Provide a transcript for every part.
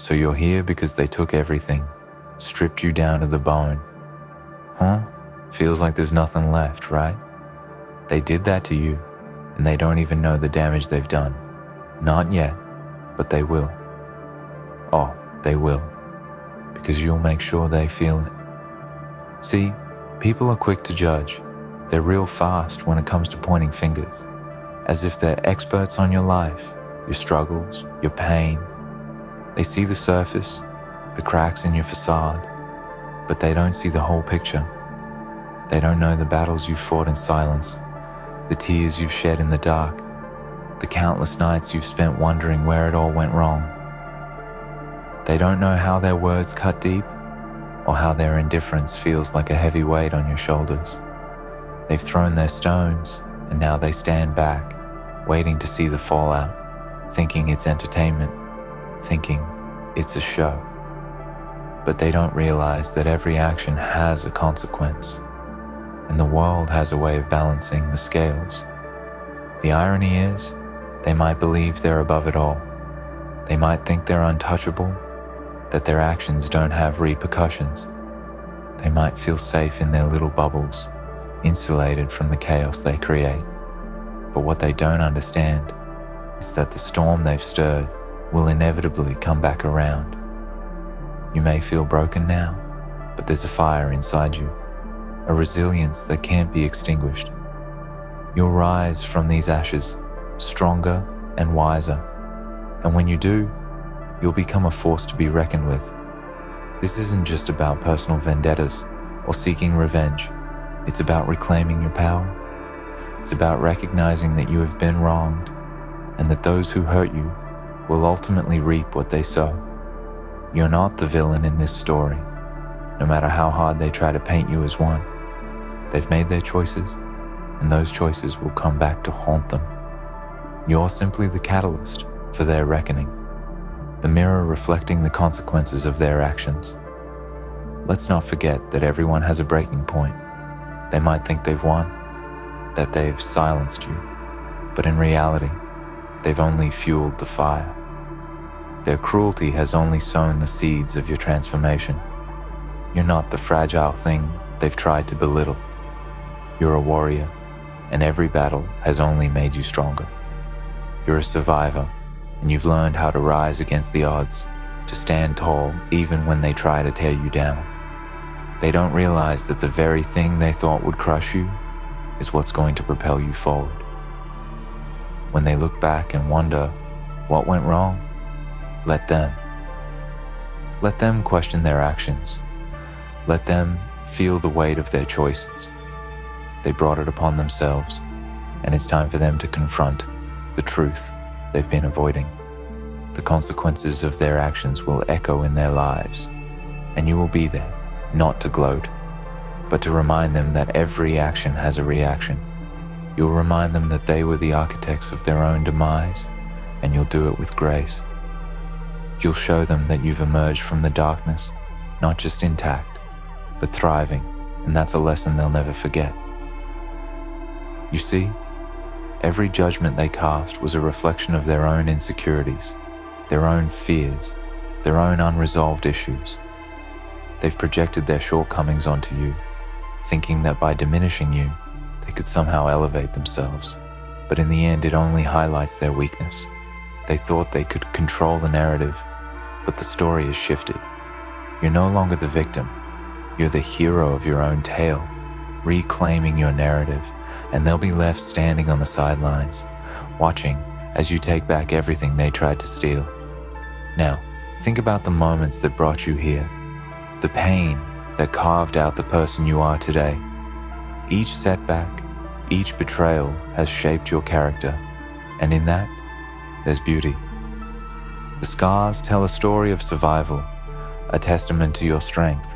So you're here because they took everything, stripped you down to the bone. Huh? Feels like there's nothing left, right? They did that to you, and they don't even know the damage they've done. Not yet, but they will. Oh, they will, because you'll make sure they feel it. See, people are quick to judge. They're real fast when it comes to pointing fingers, as if they're experts on your life, your struggles, your pain. They see the surface, the cracks in your facade, but they don't see the whole picture. They don't know the battles you've fought in silence, the tears you've shed in the dark, the countless nights you've spent wondering where it all went wrong. They don't know how their words cut deep, or how their indifference feels like a heavy weight on your shoulders. They've thrown their stones, and now they stand back, waiting to see the fallout, thinking it's entertainment, thinking it's a show. But they don't realize that every action has a consequence, and the world has a way of balancing the scales. The irony is, they might believe they're above it all. They might think they're untouchable, that their actions don't have repercussions. They might feel safe in their little bubbles, insulated from the chaos they create. But what they don't understand is that the storm they've stirred will inevitably come back around. You may feel broken now, but there's a fire inside you, a resilience that can't be extinguished. You'll rise from these ashes, stronger and wiser. And when you do, you'll become a force to be reckoned with. This isn't just about personal vendettas or seeking revenge. It's about reclaiming your power. It's about recognizing that you have been wronged and that those who hurt you will ultimately reap what they sow. You're not the villain in this story, no matter how hard they try to paint you as one. They've made their choices, and those choices will come back to haunt them. You're simply the catalyst for their reckoning, the mirror reflecting the consequences of their actions. Let's not forget that everyone has a breaking point. They might think they've won, that they've silenced you, but in reality, they've only fueled the fire. Their cruelty has only sown the seeds of your transformation. You're not the fragile thing they've tried to belittle. You're a warrior, and every battle has only made you stronger. You're a survivor, and you've learned how to rise against the odds, to stand tall even when they try to tear you down. They don't realize that the very thing they thought would crush you is what's going to propel you forward. When they look back and wonder what went wrong, let them. Let them question their actions. Let them feel the weight of their choices. They brought it upon themselves, and it's time for them to confront the truth they've been avoiding. The consequences of their actions will echo in their lives, and you will be there, not to gloat, but to remind them that every action has a reaction. You'll remind them that they were the architects of their own demise, and you'll do it with grace. You'll show them that you've emerged from the darkness, not just intact, but thriving, and that's a lesson they'll never forget. You see, every judgment they cast was a reflection of their own insecurities, their own fears, their own unresolved issues. They've projected their shortcomings onto you, thinking that by diminishing you, they could somehow elevate themselves. But in the end, it only highlights their weakness. They thought they could control the narrative, but the story has shifted. You're no longer the victim. You're the hero of your own tale, reclaiming your narrative, and they'll be left standing on the sidelines, watching as you take back everything they tried to steal. Now, think about the moments that brought you here, the pain that carved out the person you are today. Each setback, each betrayal has shaped your character, and in that, there's beauty. The scars tell a story of survival, a testament to your strength.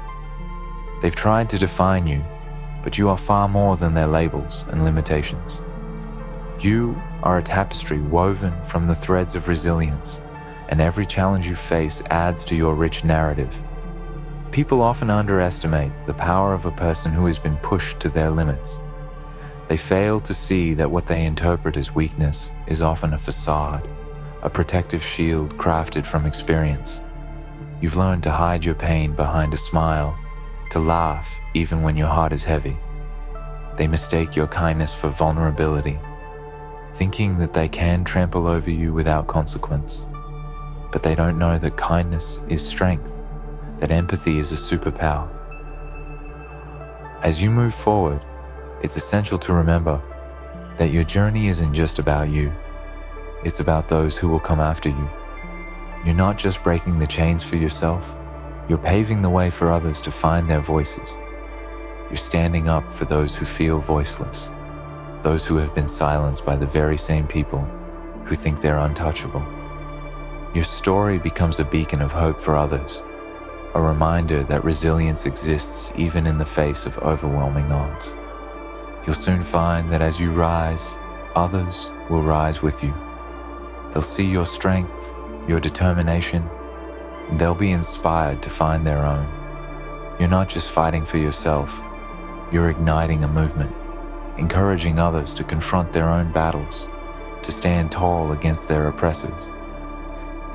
They've tried to define you, but you are far more than their labels and limitations. You are a tapestry woven from the threads of resilience, and every challenge you face adds to your rich narrative. People often underestimate the power of a person who has been pushed to their limits. They fail to see that what they interpret as weakness is often a facade, a protective shield crafted from experience. You've learned to hide your pain behind a smile, to laugh even when your heart is heavy. They mistake your kindness for vulnerability, thinking that they can trample over you without consequence. But they don't know that kindness is strength, that empathy is a superpower. As you move forward, it's essential to remember that your journey isn't just about you. It's about those who will come after you. You're not just breaking the chains for yourself, you're paving the way for others to find their voices. You're standing up for those who feel voiceless, those who have been silenced by the very same people who think they're untouchable. Your story becomes a beacon of hope for others, a reminder that resilience exists even in the face of overwhelming odds. You'll soon find that as you rise, others will rise with you. They'll see your strength, your determination, and they'll be inspired to find their own. You're not just fighting for yourself, you're igniting a movement, encouraging others to confront their own battles, to stand tall against their oppressors.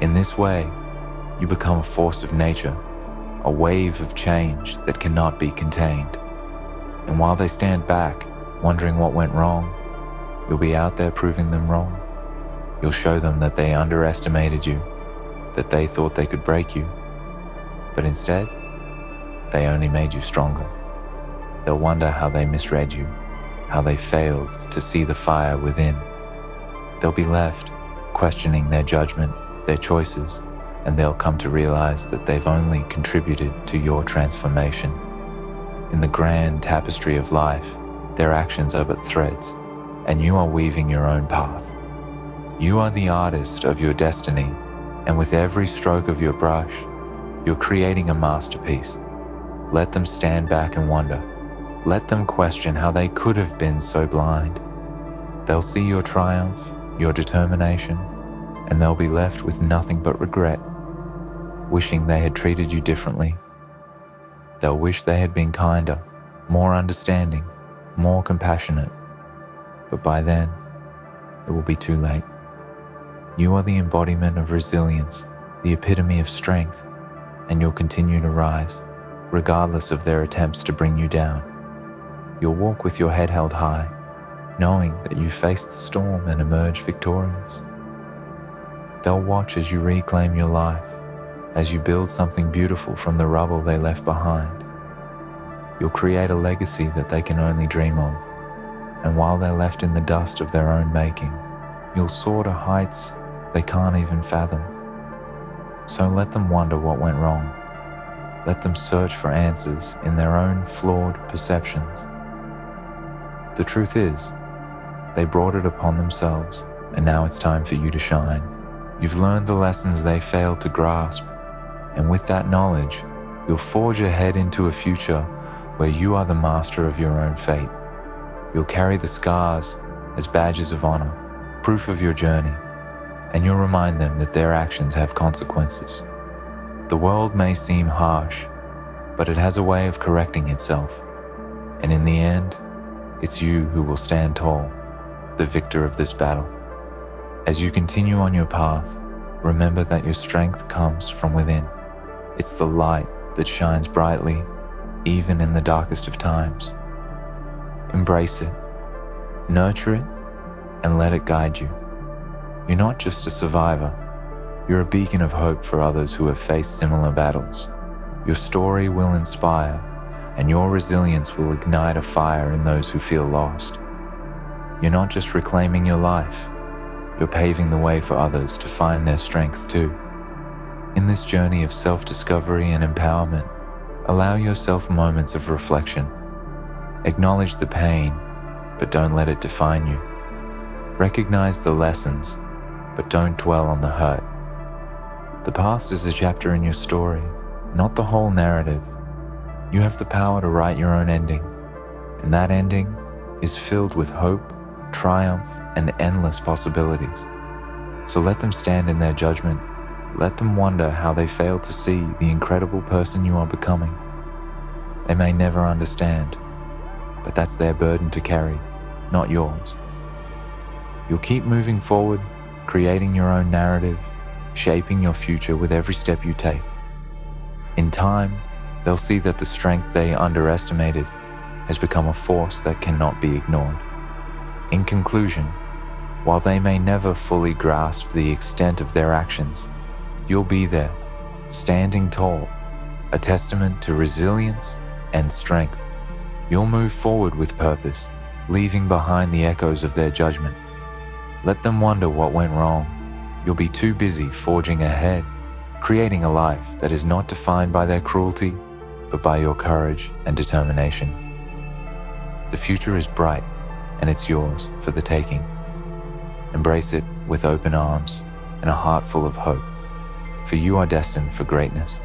In this way, you become a force of nature, a wave of change that cannot be contained. And while they stand back, wondering what went wrong, you'll be out there proving them wrong. You'll show them that they underestimated you, that they thought they could break you, but instead, they only made you stronger. They'll wonder how they misread you, how they failed to see the fire within. They'll be left questioning their judgment, their choices, and they'll come to realize that they've only contributed to your transformation. In the grand tapestry of life, their actions are but threads, and you are weaving your own path. You are the artist of your destiny, and with every stroke of your brush, you're creating a masterpiece. Let them stand back and wonder. Let them question how they could have been so blind. They'll see your triumph, your determination, and they'll be left with nothing but regret, wishing they had treated you differently. They'll wish they had been kinder, more understanding, more compassionate. But by then, it will be too late. You are the embodiment of resilience, the epitome of strength, and you'll continue to rise, regardless of their attempts to bring you down. You'll walk with your head held high, knowing that you faced the storm and emerged victorious. They'll watch as you reclaim your life, as you build something beautiful from the rubble they left behind. You'll create a legacy that they can only dream of, and while they're left in the dust of their own making, you'll soar to heights they can't even fathom. So let them wonder what went wrong. Let them search for answers in their own flawed perceptions. The truth is, they brought it upon themselves, and now it's time for you to shine. You've learned the lessons they failed to grasp, and with that knowledge, you'll forge ahead into a future where you are the master of your own fate. You'll carry the scars as badges of honor, proof of your journey, and you'll remind them that their actions have consequences. The world may seem harsh, but it has a way of correcting itself, and in the end, it's you who will stand tall, the victor of this battle. As you continue on your path, remember that your strength comes from within. It's the light that shines brightly, even in the darkest of times. Embrace it, nurture it, and let it guide you. You're not just a survivor, you're a beacon of hope for others who have faced similar battles. Your story will inspire, and your resilience will ignite a fire in those who feel lost. You're not just reclaiming your life, you're paving the way for others to find their strength too. In this journey of self-discovery and empowerment, allow yourself moments of reflection. Acknowledge the pain, but don't let it define you. Recognize the lessons, but don't dwell on the hurt. The past is a chapter in your story, not the whole narrative. You have the power to write your own ending, and that ending is filled with hope, triumph, and endless possibilities. So let them stand in their judgment. Let them wonder how they failed to see the incredible person you are becoming. They may never understand, but that's their burden to carry, not yours. You'll keep moving forward, creating your own narrative, shaping your future with every step you take. In time, they'll see that the strength they underestimated has become a force that cannot be ignored. In conclusion, while they may never fully grasp the extent of their actions, you'll be there, standing tall, a testament to resilience and strength. You'll move forward with purpose, leaving behind the echoes of their judgment. Let them wonder what went wrong. You'll be too busy forging ahead, creating a life that is not defined by their cruelty, but by your courage and determination. The future is bright, and it's yours for the taking. Embrace it with open arms and a heart full of hope, for you are destined for greatness.